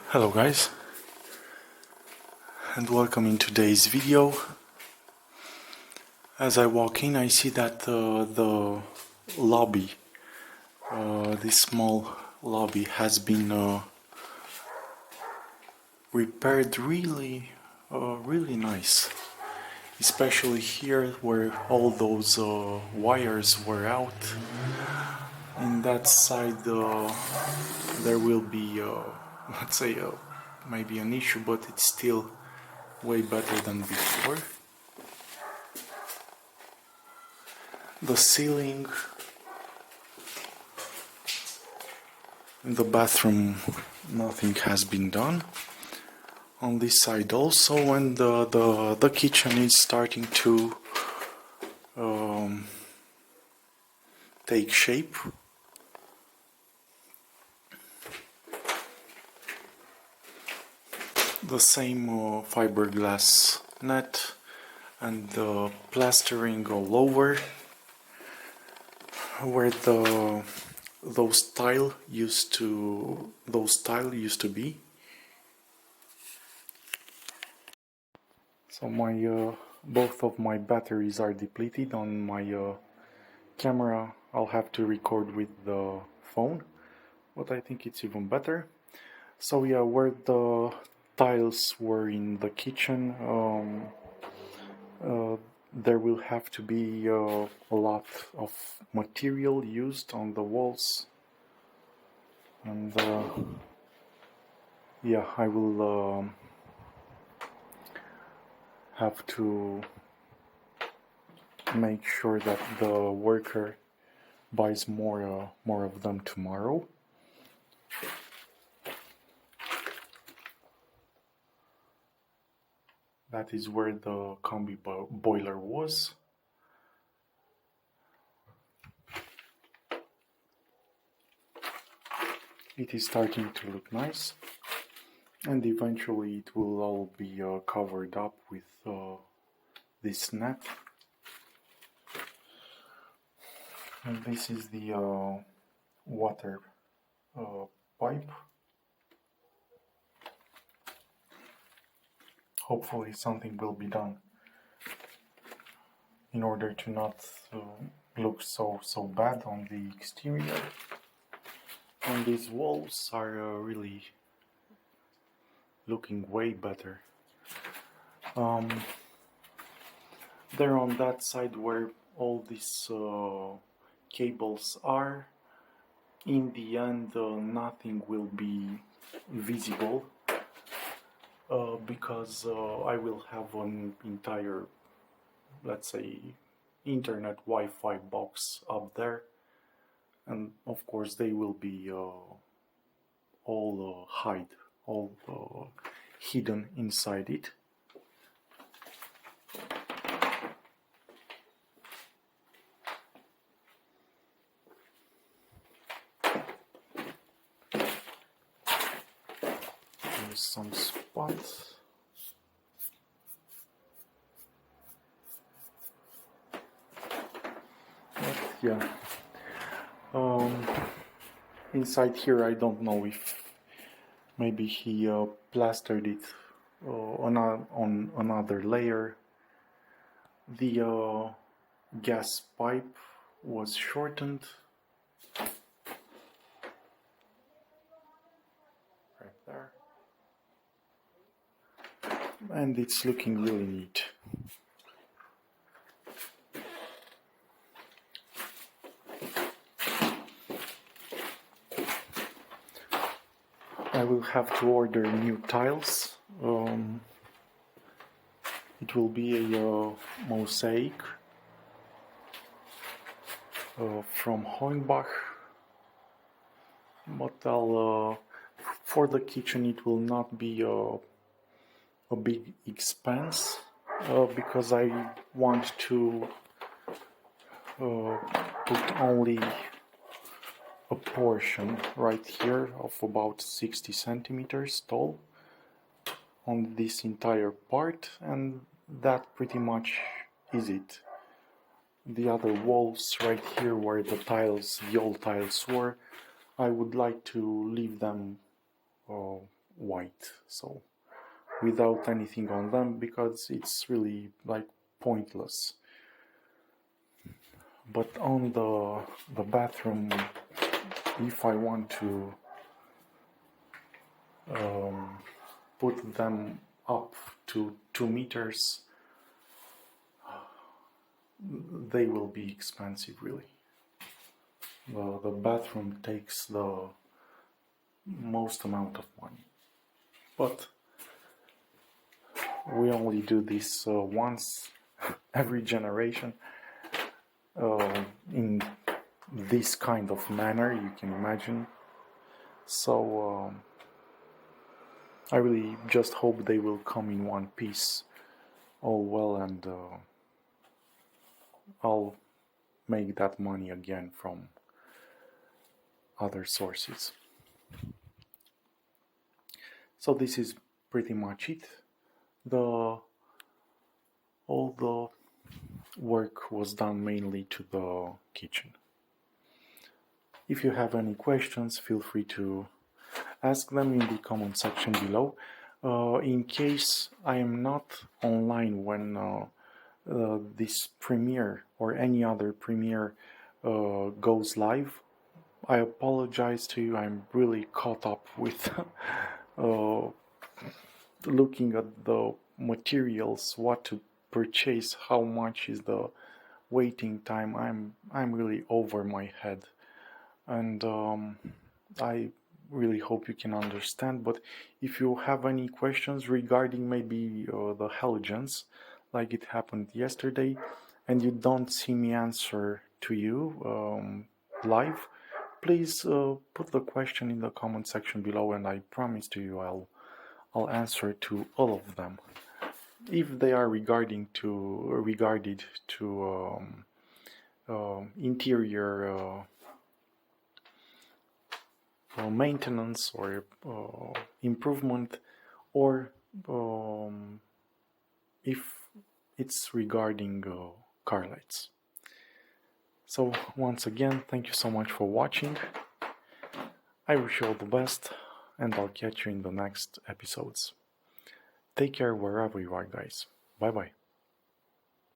Hello guys, and welcome in today's video. As I walk in, I see that the lobby, this small lobby, has been repaired really nice. Especially here where all those wires were out. In that side there will be, let's say, maybe an issue, but it's still way better than before. The ceiling in the bathroom, nothing has been done. On this side also, and the kitchen is starting to take shape. The same fiberglass net and the plastering all over, where those tile used to be. So my both of my batteries are depleted. On my camera I'll have to record with the phone, but I think it's even better. So yeah, where the tiles were in the kitchen, there will have to be a lot of material used on the walls, and yeah, I will have to make sure that the worker buys more of them tomorrow. That is where the combi boiler was. It is starting to look nice, and eventually it will all be covered up with this net. And this is the water pipe. Hopefully something will be done in order to not look so bad on the exterior. And these walls are really looking way better. There on that side where all these cables are, in the end nothing will be visible, because I will have an entire, let's say, internet Wi-Fi box up there, and of course they will be all hidden inside it. There's some spots. But yeah, inside here I don't know if maybe he plastered it on another layer. The gas pipe was shortened. Right there. And it's looking really neat. I will have to order new tiles. It will be a mosaic from Hornbach, but I'll for the kitchen it will not be a big expense, because I want to put only a portion right here of about 60 centimeters tall on this entire part, and that pretty much is it. The other walls right here where the old tiles were, I would like to leave them white, so without anything on them, because it's really like pointless. But on the bathroom, if I want to put them up to 2 meters, they will be expensive, really. The bathroom takes the most amount of money, but we only do this once every generation, in this kind of manner, you can imagine. So I really just hope they will come in one piece all well, and I'll make that money again from other sources. So this is pretty much it. All the work was done mainly to the kitchen. If you have any questions, feel free to ask them in the comment section below. In case I am not online when this premiere or any other premiere goes live, I apologize to you. I'm really caught up with looking at the materials, what to purchase, how much is the waiting time. I'm really over my head, and I really hope you can understand. But if you have any questions regarding maybe the halogens, like it happened yesterday, and you don't see me answer to you live, please put the question in the comment section below, and I promise to you I'll answer to all of them. If they are regarded to interior maintenance or improvement, or if it's regarding car lights. So once again, thank you so much for watching. I wish you all the best, and I'll catch you in the next episodes. Take care wherever you are, guys. Bye bye.